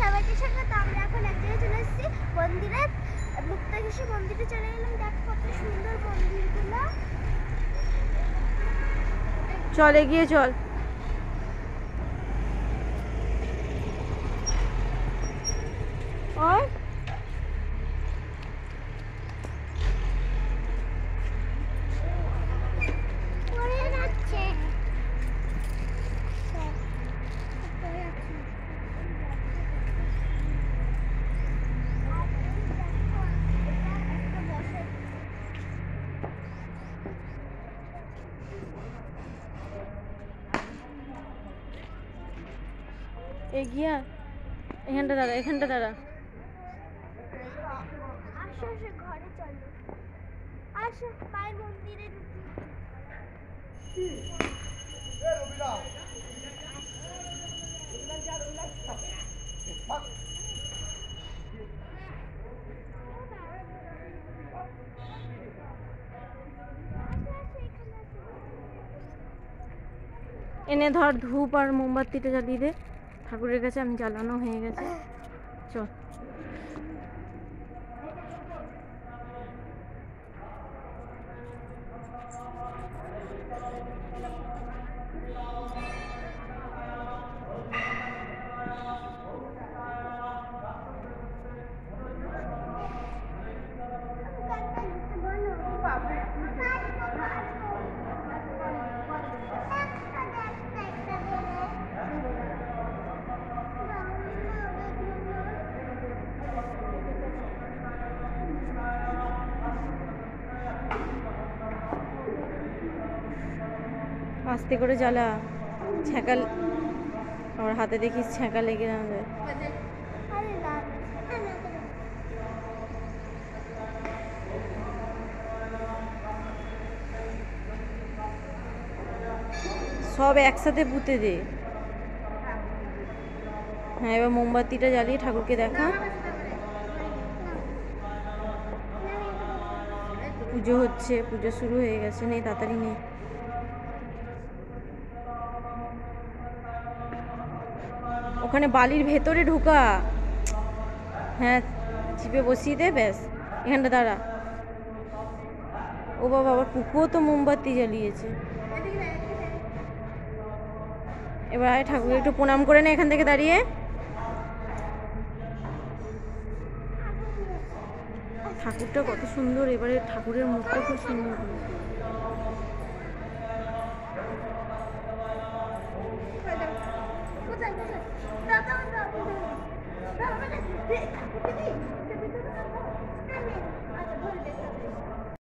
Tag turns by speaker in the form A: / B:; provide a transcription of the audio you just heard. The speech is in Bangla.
A: সবাইকে স্বাগত। আমরা এখন এক জায়গায় চলে এসেছি মন্দিরে, মুক্তাকেশী মন্দিরে চলে এলাম। দেখো কত সুন্দর মন্দিরগুলো।
B: চল এগিয়ে চল। আর এগিয়ে এখানটা দাঁড়া, এখানটা দাঁড়া।
A: আসো আসো, ঘরে চলো। আসো মায়ের মন্দিরে ঢুকি।
B: এনে ধর ধূপ আর মোমবাতিটা জ্বালিয়ে দে ঠাকুরের কাছে। আমি জ্বালানো হয়ে গেছে, চল। আস্তে করে জ্বালা, ছ্যাঁকা আমার হাতে দেখিস ছ্যাঁকা লেগে না যায়। সব একসাথে পুঁতে দে। হ্যাঁ, এবার মোমবাতিটা জ্বালিয়ে ঠাকুরকে দেখা। পুজো হচ্ছে, পুজো শুরু হয়ে গেছে। নেই তাড়াতাড়ি নেই। ওখানে বালির ভেতরে ঢোকা। হ্যাঁ, চিপে বসিয়ে দে, ব্যাস। এখানটা দাঁড়া। ও বাবা, আবার পুকুও তো মোমবাতি জ্বালিয়েছে। এবার আয় ঠাকুরকে একটু প্রণাম করে নে এখান থেকে দাঁড়িয়ে। ঠাকুরটা কত সুন্দর, এবারে ঠাকুরের মুখটা খুব সুন্দর।
A: কোথায়